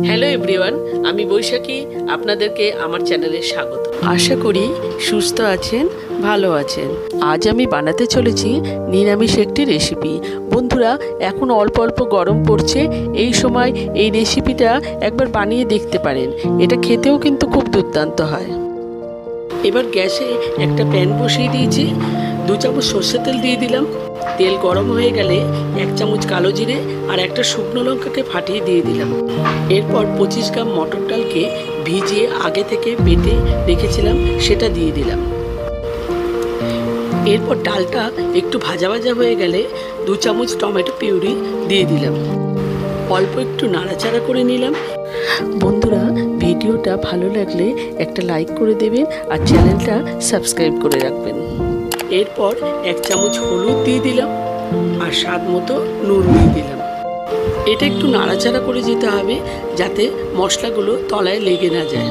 Hello everyone, আমি বৈশাখী। আপনাদেরকে আমার চ্যানেলে স্বাগত। আশা করি সুস্থ আছেন, ভালো আছেন। আজ আমি বানাতে চলেছি নিরামিষ একটি রেসিপি। বন্ধুরা, এখন অল্প অল্প গরম পড়ছে, এই সময় এই রেসিপিটা একবার বানিয়ে দেখতে পারেন। এটা খেতেও কিন্তু খুব দুর্দান্ত হয়। এবার গ্যাসে একটা প্যান বসিয়ে দিয়েছি, 2 চামচ সর্ষের তেল দিয়ে দিলাম। তেল গরম হয়ে গেলে 1 চামচ কালো জিরে আর একটা শুকনো লঙ্কাকে ফাটিয়ে দিয়ে দিলাম। এরপর 25 গ্রাম মটর ডালকে ভিজিয়ে আগে থেকে বেটে রেখেছিলাম, সেটা দিয়ে দিলাম। এরপর ডালটা একটু ভাজা ভাজা হয়ে গেলে 2 চামচ টমেটো পিউরি দিয়ে দিলাম। অল্প একটু নাড়াচাড়া করে নিলাম। বন্ধুরা, ভিডিওটা ভালো লাগলে একটা লাইক করে দেবেন আর চ্যানেলটা সাবস্ক্রাইব করে রাখবেন। এরপর 1 চামচ হলুদ দিয়ে দিলাম আর স্বাদ মতো নুন দিয়ে দিলাম। এটা একটু নাড়াচাড়া করে যেতে হবে যাতে মশলাগুলো তলায় লেগে না যায়।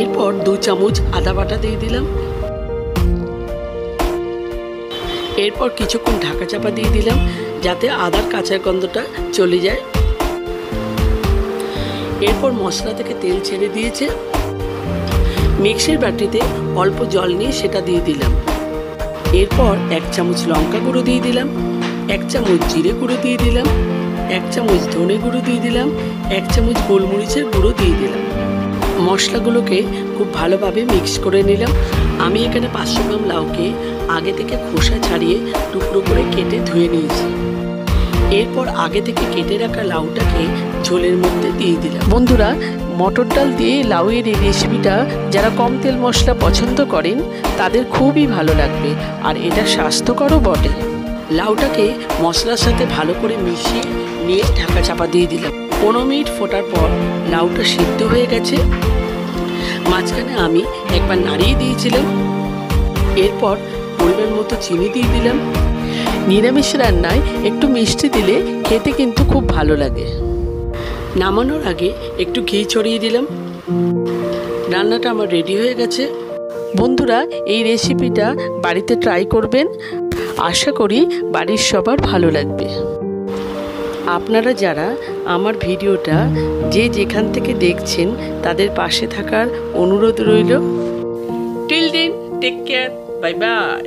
এরপর 2 চামচ আদা বাটা দিয়ে দিলাম। এরপর কিছুক্ষণ ঢাকা চাপা দিয়ে দিলাম যাতে আদার কাঁচা গন্ধটা চলে যায়। এরপর মশলা থেকে তেল ছেড়ে দিয়েছে। মিক্সির বাটিতে অল্প জল নিয়ে সেটা দিয়ে দিলাম। এরপর 1 চামচ লঙ্কা গুঁড়ো দিয়ে দিলাম, 1 চামচ জিরে গুঁড়ো দিয়ে দিলাম, 1 চামচ ধনে গুঁড়ো দিয়ে দিলাম, 1 চামচ গোলমরিচের গুঁড়ো দিয়ে দিলাম। মশলাগুলোকে খুব ভালোভাবে মিক্স করে নিলাম। আমি এখানে 500 গ্রাম লাউকে আগে থেকে খোসা ছাড়িয়ে টুকরো করে কেটে ধুয়ে নিয়েছি। এরপর আগে থেকে কেটে রাখা লাউটাকে ঝোলের মধ্যে দিয়ে দিলাম। বন্ধুরা, মটর ডাল দিয়ে লাউয়ের এই রেসিপিটা যারা কম তেল মশলা পছন্দ করেন তাদের খুবই ভালো লাগবে, আর এটা স্বাস্থ্যকরও বটে। লাউটাকে মশলার সাথে ভালো করে মিশিয়ে নিয়ে ঢাকা চাপা দিয়ে দিলাম। 15 মিনিট ফোটার পর লাউটা সিদ্ধ হয়ে গেছে। মাঝখানে আমি একবার নাড়িয়ে দিয়েছিলাম। এরপর পরিমাণ মতো চিনি দিয়ে দিলাম। নিরামিষ রান্নায় একটু মিষ্টি দিলে খেতে কিন্তু খুব ভালো লাগে। নামানোর আগে একটু ঘি ছড়িয়ে দিলাম। রান্নাটা আমার রেডি হয়ে গেছে। বন্ধুরা, এই রেসিপিটা বাড়িতে ট্রাই করবেন। আশা করি বাড়ির সবার ভালো লাগবে। আপনারা যারা আমার ভিডিওটা যে যেখান থেকে দেখছেন তাদের পাশে থাকার অনুরোধ রইল। Till then, take care, bye by.